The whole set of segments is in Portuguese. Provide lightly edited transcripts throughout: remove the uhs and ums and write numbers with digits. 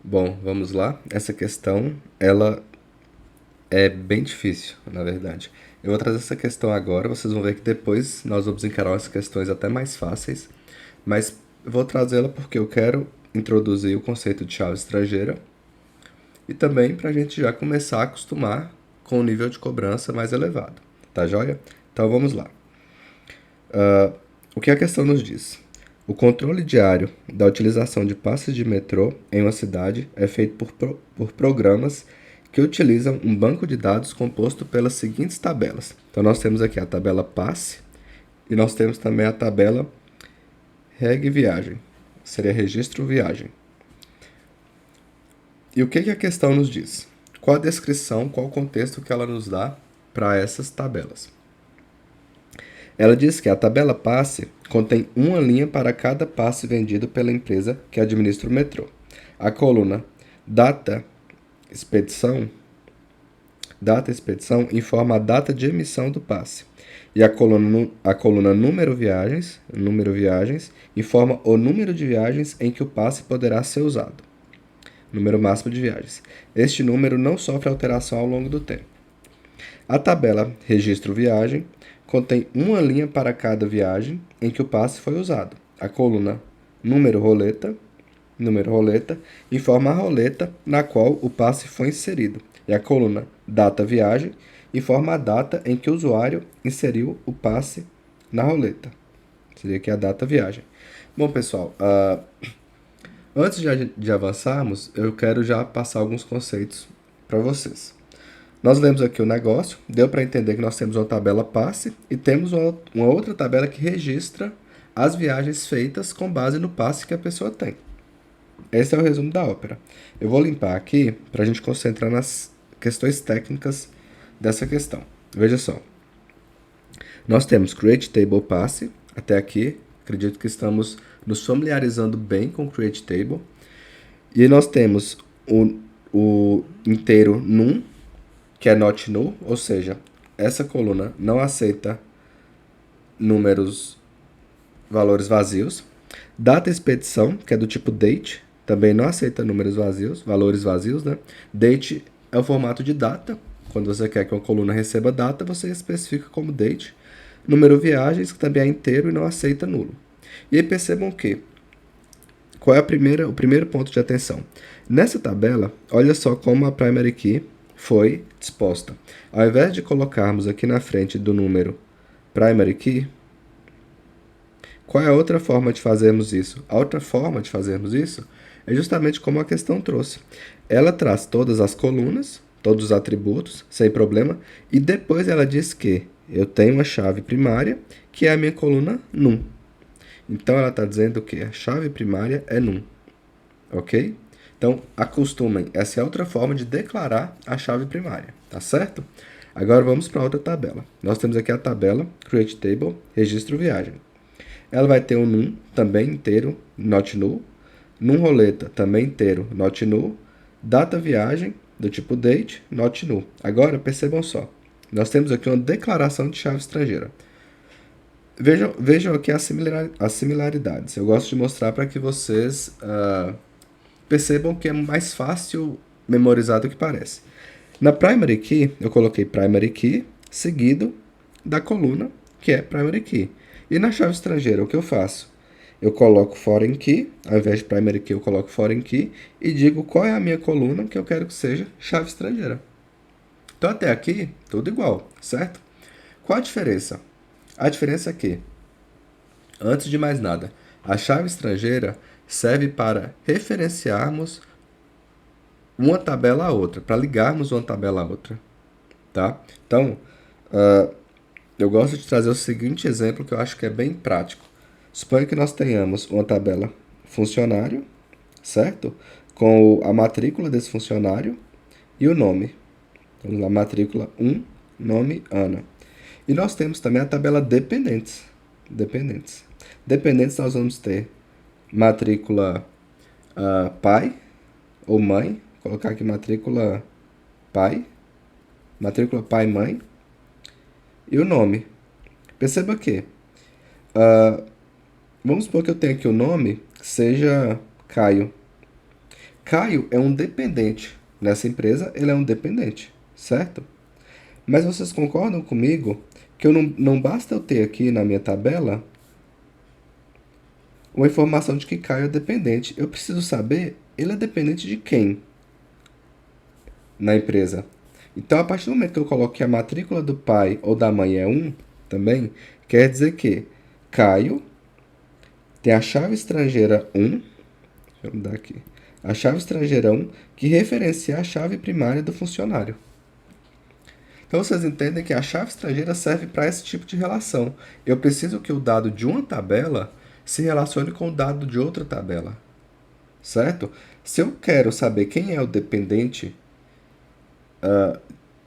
Bom, vamos lá. Essa questão, ela é bem difícil, na verdade. Eu vou trazer essa questão agora, vocês vão ver que depois nós vamos encarar as questões até mais fáceis, mas eu vou trazê-la porque eu quero introduzir o conceito de chave estrangeira e também para a gente já começar a acostumar com o nível de cobrança mais elevado. Tá joia? Então vamos lá. O que a questão nos diz? O controle diário da utilização de passes de metrô em uma cidade é feito por programas que utilizam um banco de dados composto pelas seguintes tabelas. Então, nós temos aqui a tabela passe e nós temos também a tabela reg viagem. Seria registro viagem. E o que a questão nos diz? Qual a descrição, qual o contexto que ela nos dá para essas tabelas? Ela diz que a tabela passe contém uma linha para cada passe vendido pela empresa que administra o metrô. A coluna data expedição, data expedição informa a data de emissão do passe. E a coluna número viagens informa o número de viagens em que o passe poderá ser usado. Número máximo de viagens. Este número não sofre alteração ao longo do tempo. A tabela registro viagem contém uma linha para cada viagem em que o passe foi usado. A coluna número roleta informa a roleta na qual o passe foi inserido. E a coluna data viagem informa a data em que o usuário inseriu o passe na roleta. Seria aqui a data viagem. Bom, pessoal, antes de avançarmos, eu quero já passar alguns conceitos para vocês. Nós lemos aqui o negócio, deu para entender que nós temos uma tabela passe e temos uma outra tabela que registra as viagens feitas com base no passe que a pessoa tem. Esse é o resumo da ópera. Eu vou limpar aqui para a gente concentrar nas questões técnicas dessa questão. Veja só. Nós temos Create Table Passe, até aqui. Acredito que estamos nos familiarizando bem com Create Table. E nós temos o inteiro num, que é not null, ou seja, essa coluna não aceita valores vazios. Data expedição, que é do tipo date, também não aceita valores vazios, né? Date é o formato de data. Quando você quer que uma coluna receba data, você especifica como date. Número viagens, que também é inteiro e não aceita nulo. E aí percebam que qual é o primeiro ponto de atenção? Nessa tabela, olha só como a primary key foi disposta. Ao invés de colocarmos aqui na frente do número primary key, qual é a outra forma de fazermos isso? A outra forma de fazermos isso é justamente como a questão trouxe. Ela traz todas as colunas, todos os atributos, sem problema, e depois ela diz que eu tenho uma chave primária, que é a minha coluna num. Então ela está dizendo que a chave primária é num. Ok? Então, acostumem, essa é outra forma de declarar a chave primária, tá certo? Agora vamos para outra tabela. Nós temos aqui a tabela Create Table, Registro Viagem. Ela vai ter um num, também inteiro, not null. Num roleta, também inteiro, not null. Data viagem, do tipo date, not null. Agora, percebam só. Nós temos aqui uma declaração de chave estrangeira. Vejam aqui as similaridades. Eu gosto de mostrar para que vocês percebam que é mais fácil memorizar do que parece. Na primary key, eu coloquei primary key seguido da coluna que é primary key. E na chave estrangeira, o que eu faço? Eu coloco foreign key, ao invés de primary key, eu coloco foreign key e digo qual é a minha coluna que eu quero que seja chave estrangeira. Então, até aqui, tudo igual, certo? Qual a diferença? A diferença é que, antes de mais nada, a chave estrangeira serve para referenciarmos uma tabela a outra, para ligarmos uma tabela a outra, tá? Então, eu gosto de trazer o seguinte exemplo que eu acho que é bem prático. Suponha que nós tenhamos uma tabela funcionário, certo? Com a matrícula desse funcionário e o nome. Vamos lá, matrícula 1, nome Ana. E nós temos também a tabela dependentes. Dependentes nós vamos ter matrícula pai ou mãe. Vou colocar aqui matrícula pai e mãe e o nome. Perceba que vamos supor que eu tenho aqui o nome que seja Caio. Caio é um dependente. Nessa empresa, ele é um dependente, certo? Mas vocês concordam comigo que não basta eu ter aqui na minha tabela uma informação de que Caio é dependente. Eu preciso saber, ele é dependente de quem na empresa? Então, a partir do momento que eu coloco que a matrícula do pai ou da mãe é 1 também, quer dizer que Caio tem a chave estrangeira 1, deixa eu mudar aqui, a chave estrangeira 1, que referencia a chave primária do funcionário. Então, vocês entendem que a chave estrangeira serve para esse tipo de relação. Eu preciso que o dado de uma tabela se relacione com o dado de outra tabela, certo? Se eu quero saber quem é o dependente,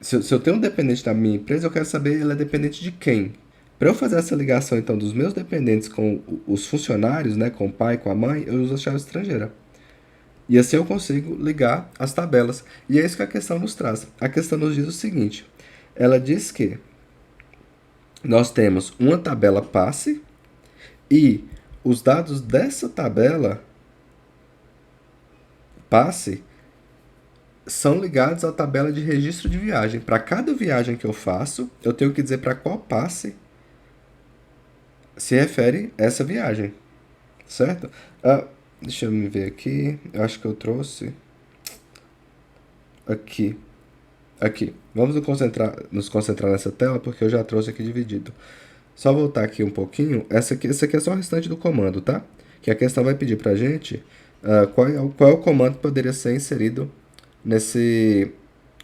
se eu tenho um dependente da minha empresa, eu quero saber ele é dependente de quem. Para eu fazer essa ligação, então, dos meus dependentes com os funcionários, né, com o pai, com a mãe, eu uso a chave estrangeira. E assim eu consigo ligar as tabelas. E é isso que a questão nos traz. A questão nos diz o seguinte: ela diz que nós temos uma tabela passe e os dados dessa tabela passe são ligados à tabela de registro de viagem. Para cada viagem que eu faço, eu tenho que dizer para qual passe se refere essa viagem, certo? Deixa eu me ver aqui. Eu acho que eu trouxe aqui. Aqui. Vamos nos concentrar nessa tela porque eu já trouxe aqui dividido. Só voltar aqui um pouquinho. Essa aqui é só o restante do comando, tá? Que a questão vai pedir pra gente qual é o comando que poderia ser inserido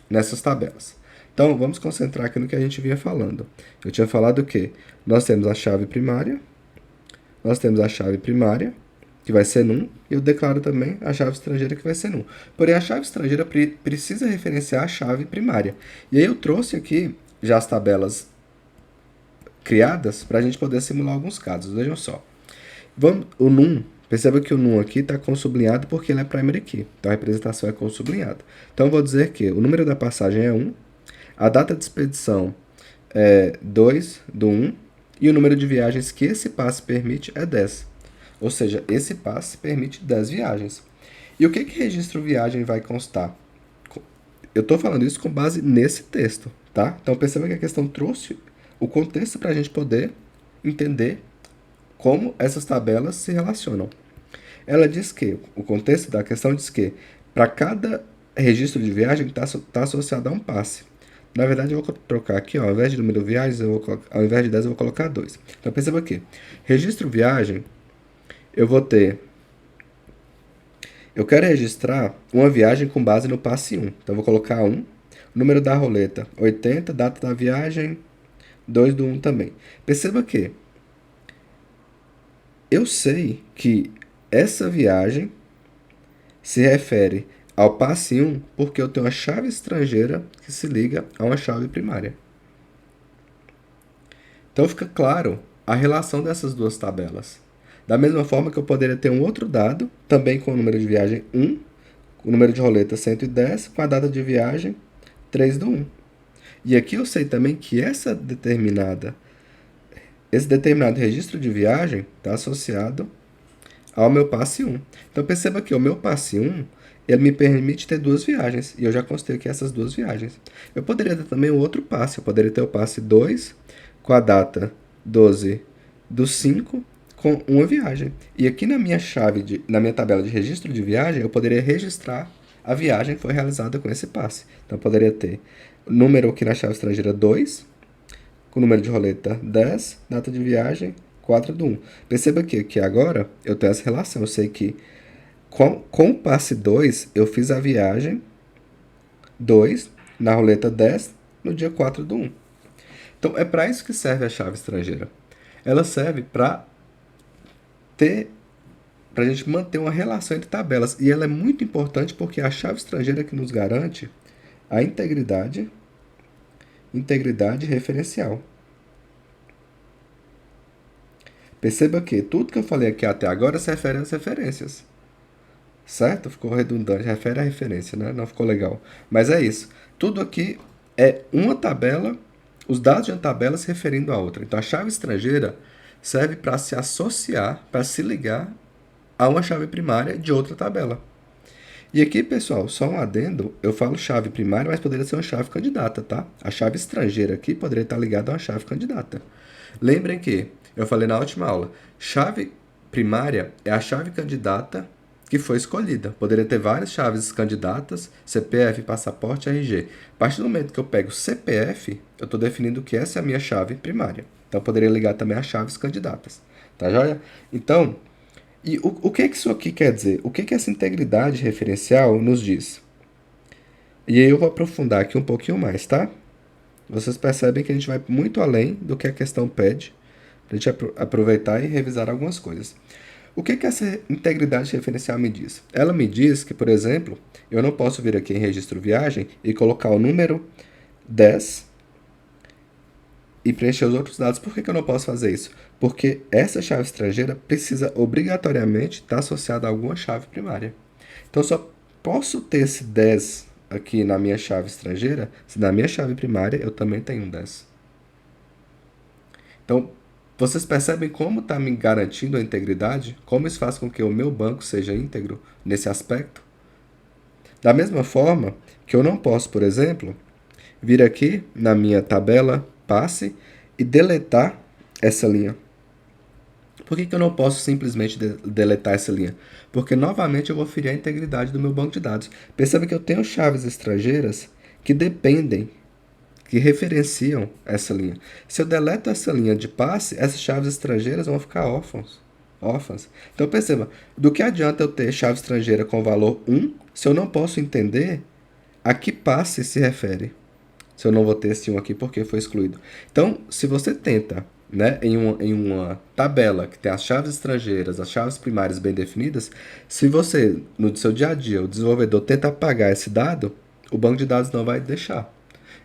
nessas tabelas. Então, vamos concentrar aqui no que a gente vinha falando. Eu tinha falado que nós temos a chave primária, que vai ser num, e eu declaro também a chave estrangeira, que vai ser num. Porém, a chave estrangeira precisa referenciar a chave primária. E aí eu trouxe aqui já as tabelas criadas para a gente poder simular alguns casos. Vejam só. O num, perceba que o num aqui está com sublinhado porque ele é primary key. Então a representação é com sublinhado. Então eu vou dizer que o número da passagem é 1, a data de expedição é 2 do 1 e o número de viagens que esse passe permite é 10. Ou seja, esse passe permite 10 viagens. E o que registro viagem vai constar? Eu estou falando isso com base nesse texto, tá? Então perceba que a questão trouxe o contexto para a gente poder entender como essas tabelas se relacionam. Ela diz que, o contexto da questão diz que, para cada registro de viagem está associado a um passe. Na verdade, eu vou trocar aqui, ó, ao invés de número de viagens, ao invés de 10, eu vou colocar 2. Então, perceba aqui, registro viagem, eu vou ter... Eu quero registrar uma viagem com base no passe 1. Então, eu vou colocar 1, número da roleta 80, data da viagem 2 do 1 também. Perceba que eu sei que essa viagem se refere ao passe 1 porque eu tenho uma chave estrangeira que se liga a uma chave primária. Então fica claro a relação dessas duas tabelas. Da mesma forma que eu poderia ter um outro dado, também com o número de viagem 1, o número de roleta 110, com a data de viagem 3 do 1. E aqui eu sei também que esse determinado registro de viagem está associado ao meu passe 1. Então perceba que o meu passe 1, ele me permite ter duas viagens, e eu já constei aqui essas duas viagens. Eu poderia ter também um outro passe, eu poderia ter o passe 2 com a data 12 do 5 com uma viagem. E aqui na minha tabela de registro de viagem, eu poderia registrar a viagem que foi realizada com esse passe. Então eu poderia ter o número aqui na chave estrangeira 2, com o número de roleta 10, data de viagem 4 do 1. Perceba que aqui agora eu tenho essa relação. Eu sei que com o passe 2 eu fiz a viagem 2 na roleta 10 no dia 4 do 1. Então é para isso que serve a chave estrangeira. Ela serve para a gente manter uma relação entre tabelas. E ela é muito importante porque é a chave estrangeira que nos garante a integridade referencial. Perceba que tudo que eu falei aqui até agora se refere às referências. Certo? Ficou redundante, refere à referência, né? Não ficou legal. Mas é isso. Tudo aqui é uma tabela, os dados de uma tabela se referindo à outra. Então a chave estrangeira serve para se associar, para se ligar a uma chave primária de outra tabela. E aqui, pessoal, só um adendo, eu falo chave primária, mas poderia ser uma chave candidata, tá? A chave estrangeira aqui poderia estar ligada a uma chave candidata. Lembrem que, eu falei na última aula, chave primária é a chave candidata que foi escolhida. Poderia ter várias chaves candidatas, CPF, passaporte, RG. A partir do momento que eu pego CPF, eu estou definindo que essa é a minha chave primária. Então, eu poderia ligar também as chaves candidatas. Tá joia? Então, e o que que isso aqui quer dizer? O que que essa integridade referencial nos diz? E aí eu vou aprofundar aqui um pouquinho mais, tá? Vocês percebem que a gente vai muito além do que a questão pede, para a gente aproveitar e revisar algumas coisas. O que que essa integridade referencial me diz? Ela me diz que, por exemplo, eu não posso vir aqui em registro viagem e colocar o número 10 e preencher os outros dados. Por que que eu não posso fazer isso? Porque essa chave estrangeira precisa obrigatoriamente estar associada a alguma chave primária. Então, eu só posso ter esse 10 aqui na minha chave estrangeira se na minha chave primária eu também tenho um 10. Então, vocês percebem como está me garantindo a integridade? Como isso faz com que o meu banco seja íntegro nesse aspecto? Da mesma forma que eu não posso, por exemplo, vir aqui na minha tabela passe e deletar essa linha. Por que que eu não posso simplesmente deletar essa linha? Porque, novamente, eu vou ferir a integridade do meu banco de dados. Perceba que eu tenho chaves estrangeiras que dependem, que referenciam essa linha. Se eu deleto essa linha de passe, essas chaves estrangeiras vão ficar órfãs. Então, perceba, do que adianta eu ter chave estrangeira com valor 1 se eu não posso entender a que passe se refere? Se eu não vou ter esse 1 aqui porque foi excluído. Então, se você tenta, né, em uma tabela que tem as chaves estrangeiras, as chaves primárias bem definidas, se você, no seu dia a dia, o desenvolvedor tenta apagar esse dado, o banco de dados não vai deixar.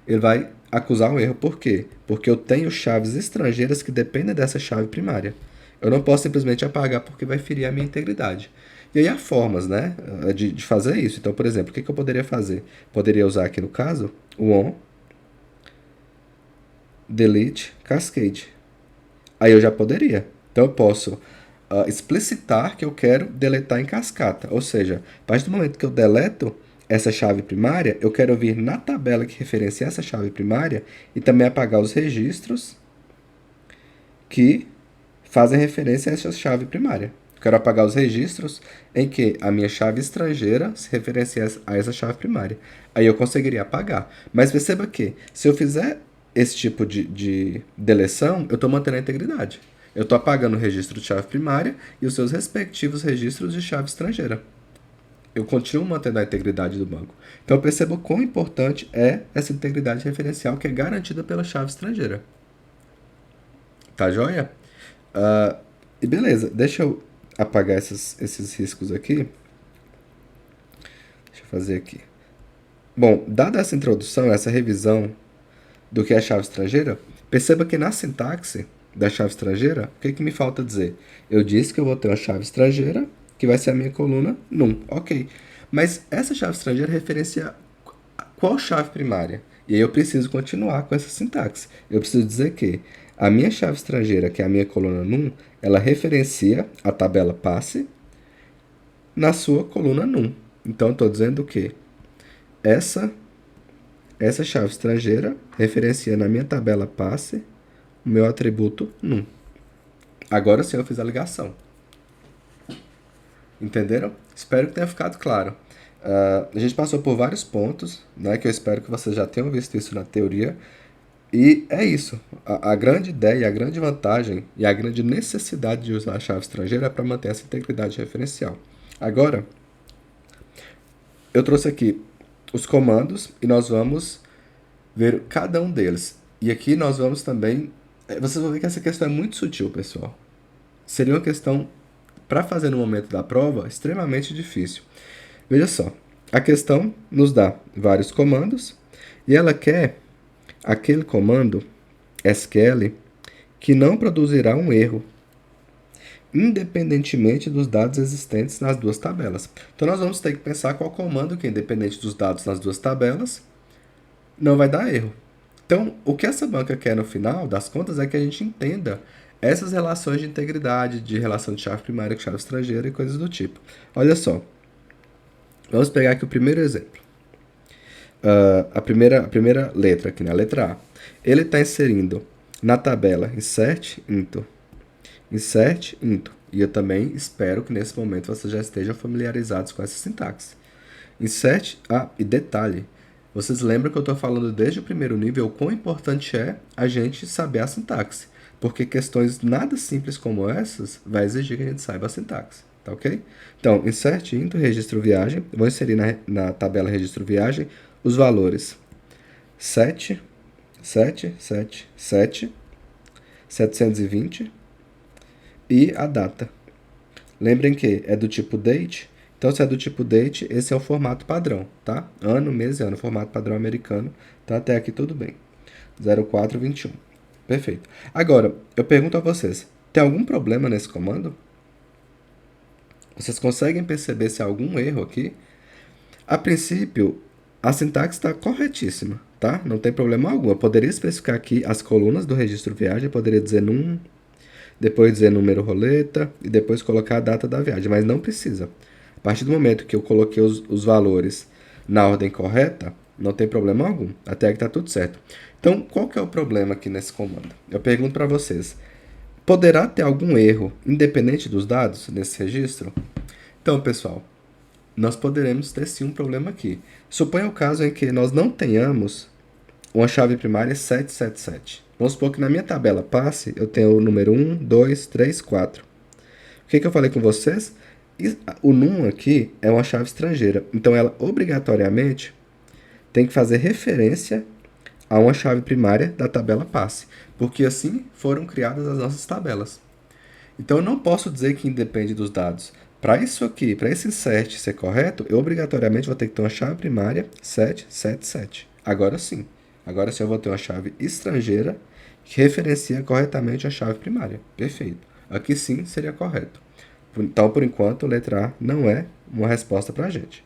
Ele vai acusar um erro. Por quê? Porque eu tenho chaves estrangeiras que dependem dessa chave primária. Eu não posso simplesmente apagar porque vai ferir a minha integridade. E aí há formas, né, de fazer isso. Então, por exemplo, o que eu poderia fazer? Poderia usar aqui no caso o on, delete, cascade. Aí eu já poderia. Então eu posso explicitar que eu quero deletar em cascata. Ou seja, a partir do momento que eu deleto essa chave primária, eu quero vir na tabela que referencia essa chave primária e também apagar os registros que fazem referência a essa chave primária. Eu quero apagar os registros em que a minha chave estrangeira se referencia a essa chave primária. Aí eu conseguiria apagar. Mas perceba que, se eu fizer esse tipo de deleção, eu estou mantendo a integridade. Eu estou apagando o registro de chave primária e os seus respectivos registros de chave estrangeira. Eu continuo mantendo a integridade do banco. Então perceba o quão importante é essa integridade referencial que é garantida pela chave estrangeira. Tá joia? E beleza, deixa eu apagar esses riscos aqui. Deixa eu fazer aqui. Bom, dada essa introdução, essa revisão do que é a chave estrangeira, perceba que na sintaxe da chave estrangeira, o que que me falta dizer? Eu disse que eu vou ter uma chave estrangeira, que vai ser a minha coluna num. Ok. Mas essa chave estrangeira referencia qual chave primária? E aí eu preciso continuar com essa sintaxe. Eu preciso dizer que a minha chave estrangeira, que é a minha coluna num, ela referencia a tabela passe na sua coluna num. Então, eu estou dizendo que essa chave estrangeira referencia na minha tabela passe o meu atributo num. Agora sim eu fiz a ligação. Entenderam? Espero que tenha ficado claro. A gente passou por vários pontos, né, que eu espero que vocês já tenham visto isso na teoria. E é isso. A grande ideia, a grande vantagem e a grande necessidade de usar a chave estrangeira é para manter essa integridade referencial. Agora, eu trouxe aqui os comandos e nós vamos ver cada um deles. E aqui nós vamos também... Vocês vão ver que essa questão é muito sutil, pessoal. Seria uma questão, para fazer no momento da prova, extremamente difícil. Veja só, a questão nos dá vários comandos e ela quer aquele comando SQL que não produzirá um erro, independentemente dos dados existentes nas duas tabelas. Então, nós vamos ter que pensar qual comando que, independente dos dados nas duas tabelas, não vai dar erro. Então, o que essa banca quer no final das contas é que a gente entenda essas relações de integridade, de relação de chave primária com chave estrangeira e coisas do tipo. Olha só. Vamos pegar aqui o primeiro exemplo. A primeira letra aqui, na letra A. Ele está inserindo na tabela insert into. E eu também espero que nesse momento vocês já estejam familiarizados com essa sintaxe. Insert, e detalhe, vocês lembram que eu estou falando desde o primeiro nível o quão importante é a gente saber a sintaxe. Porque questões nada simples como essas vai exigir que a gente saiba a sintaxe. Tá ok? Então, insert into registro viagem. Vou inserir na tabela registro viagem os valores 7, 7, 7, 7, 720 e a data. Lembrem que é do tipo date, então se é do tipo date, esse é o formato padrão, tá? Ano, mês e ano, formato padrão americano, tá? Até aqui tudo bem. 0421. Perfeito. Agora, eu pergunto a vocês, tem algum problema nesse comando? Vocês conseguem perceber se há algum erro aqui? A princípio, a sintaxe está corretíssima, tá? Não tem problema algum. Eu poderia especificar aqui as colunas do registro viagem, eu poderia dizer num, depois dizer número roleta e depois colocar a data da viagem, mas não precisa. A partir do momento que eu coloquei os valores na ordem correta, não tem problema algum. Até aqui está tudo certo. Então, qual que é o problema aqui nesse comando? Eu pergunto para vocês, poderá ter algum erro independente dos dados nesse registro? Então, pessoal, nós poderemos ter sim um problema aqui. Suponha o caso em que nós não tenhamos uma chave primária 777. Vamos supor que na minha tabela passe eu tenho o número 1, 2, 3, 4. O que eu falei com vocês? O num aqui é uma chave estrangeira. Então ela obrigatoriamente tem que fazer referência a uma chave primária da tabela passe. Porque assim foram criadas as nossas tabelas. Então eu não posso dizer que independe dos dados. Para isso aqui, para esse insert ser correto, eu obrigatoriamente vou ter que ter uma chave primária 777. Agora sim eu vou ter uma chave estrangeira que referencia corretamente a chave primária. Perfeito. Aqui sim seria correto. Então, por enquanto, a letra A não é uma resposta para a gente.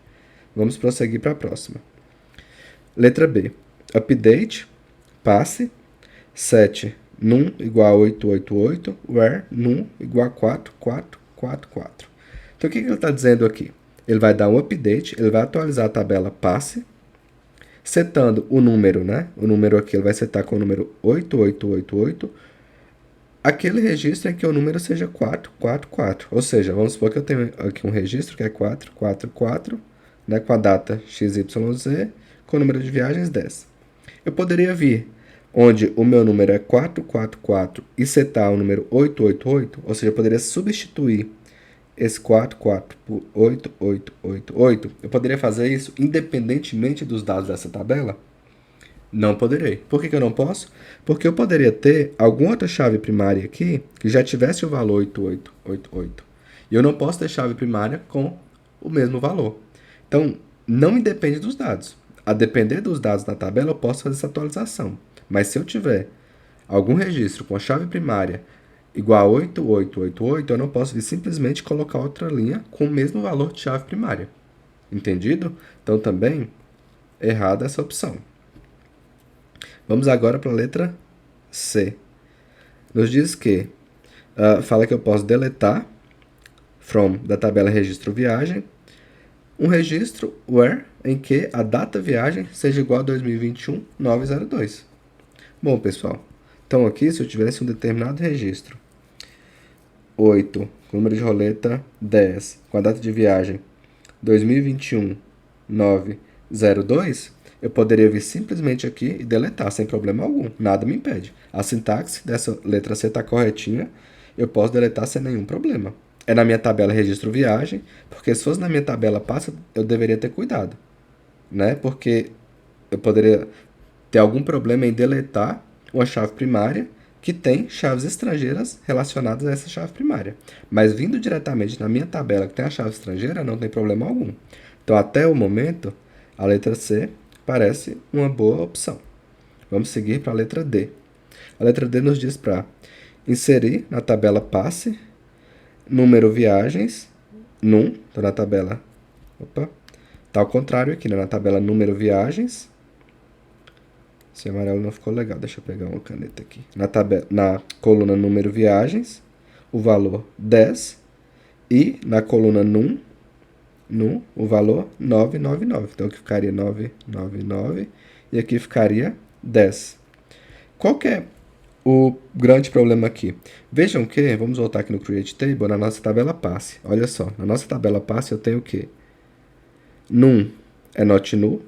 Vamos prosseguir para a próxima. Letra B. Update, passe, 7 num igual a 888, where num igual a 4444. Então, o que ele está dizendo aqui? Ele vai dar um update, ele vai atualizar a tabela passe, setando o número, né? O número aqui ele vai setar com o número 8888, aquele registro em que o número seja 444. Ou seja, vamos supor que eu tenho aqui um registro que é 444, né, com a data XYZ, com o número de viagens 10. Eu poderia vir onde o meu número é 444 e setar o número 888, ou seja, eu poderia substituir esse 44 por 8888. Eu poderia fazer isso independentemente dos dados dessa tabela? Não poderei. Por que eu não posso? Porque eu poderia ter alguma outra chave primária aqui que já tivesse o valor 8888. E eu não posso ter chave primária com o mesmo valor. Então, não independe dos dados. A depender dos dados da tabela, eu posso fazer essa atualização. Mas se eu tiver algum registro com a chave primária igual a 8888, eu não posso vir simplesmente colocar outra linha com o mesmo valor de chave primária. Entendido? Então, também, errada essa opção. Vamos agora para a letra C. Nos diz que fala que eu posso deletar from da tabela registro viagem um registro where em que a data viagem seja igual a 2021-902. Bom, pessoal, então aqui se eu tivesse um determinado registro 8, com o número de roleta 10, com a data de viagem 2021-902, eu poderia vir simplesmente aqui e deletar sem problema algum. Nada me impede. A sintaxe dessa letra C está corretinha, eu posso deletar sem nenhum problema. É na minha tabela registro viagem, porque se fosse na minha tabela passa, eu deveria ter cuidado, né? Porque eu poderia ter algum problema em deletar uma chave primária que tem chaves estrangeiras relacionadas a essa chave primária. Mas vindo diretamente na minha tabela que tem a chave estrangeira, não tem problema algum. Então, até o momento, a letra C parece uma boa opção. Vamos seguir para a letra D. A letra D nos diz para inserir na tabela passe, número viagens, num, então na tabela, tá ao contrário aqui, né? Na tabela número viagens, esse amarelo não ficou legal, deixa eu pegar uma caneta aqui. Na coluna número viagens, o valor 10, e na coluna num, no o valor 999. Então aqui ficaria 999 e aqui ficaria 10. Qual que é o grande problema aqui? Vejam que, vamos voltar aqui no Create Table, na nossa tabela passe. Olha só, na nossa tabela passe eu tenho o quê? Num é not null,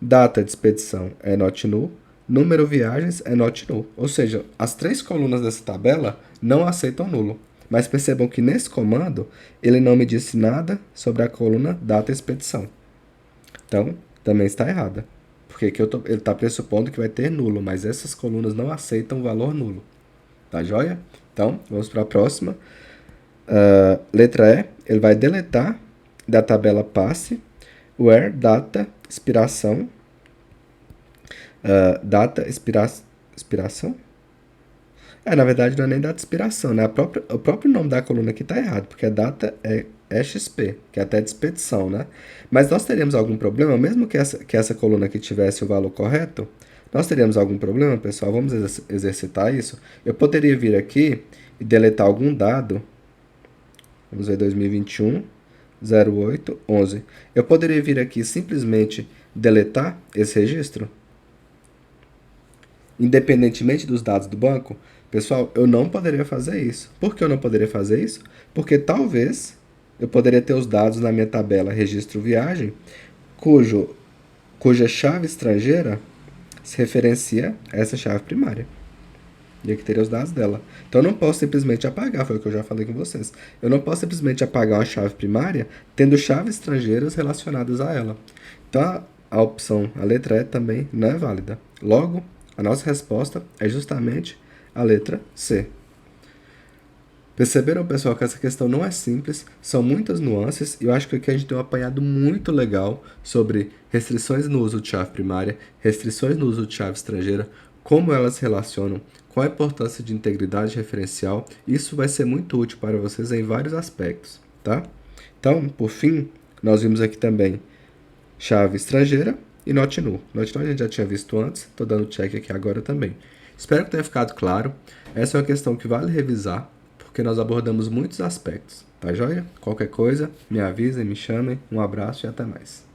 data de expedição é not null, número viagens é not null. Ou seja, as três colunas dessa tabela não aceitam nulo. Mas percebam que nesse comando, ele não me disse nada sobre a coluna data expedição. Então, também está errada. Porque aqui ele está pressupondo que vai ter nulo, mas essas colunas não aceitam valor nulo. Tá joia? Então, vamos para a próxima. Letra E, ele vai deletar da tabela passe where data expiração. Data expiração? Na verdade não é nem data expiração, né? O próprio nome da coluna aqui está errado, porque a data é XP, que é até de expedição, né? Mas nós teríamos algum problema, mesmo que essa coluna aqui tivesse o valor correto, nós teríamos algum problema, pessoal? Vamos exercitar isso? Eu poderia vir aqui e deletar algum dado. Vamos ver 2021, 08, 11. Eu poderia vir aqui e simplesmente deletar esse registro? Independentemente dos dados do banco? Pessoal, eu não poderia fazer isso. Por que eu não poderia fazer isso? Porque talvez eu poderia ter os dados na minha tabela registro viagem, cuja chave estrangeira se referencia a essa chave primária. E aqui teria os dados dela. Então eu não posso simplesmente apagar, foi o que eu já falei com vocês. Eu não posso simplesmente apagar uma chave primária tendo chaves estrangeiras relacionadas a ela. Então a opção, a letra E também não é válida. Logo, a nossa resposta é justamente a letra C. Perceberam, pessoal, que essa questão não é simples, são muitas nuances, e eu acho que aqui a gente tem um apanhado muito legal sobre restrições no uso de chave primária, restrições no uso de chave estrangeira, como elas se relacionam, qual a importância de integridade referencial. Isso vai ser muito útil para vocês em vários aspectos, tá? Então, por fim, nós vimos aqui também chave estrangeira e not null. Not null a gente já tinha visto antes, estou dando check aqui agora também. Espero que tenha ficado claro. Essa é uma questão que vale revisar, porque nós abordamos muitos aspectos, tá joia? Qualquer coisa, me avisem, me chamem. Um abraço e até mais.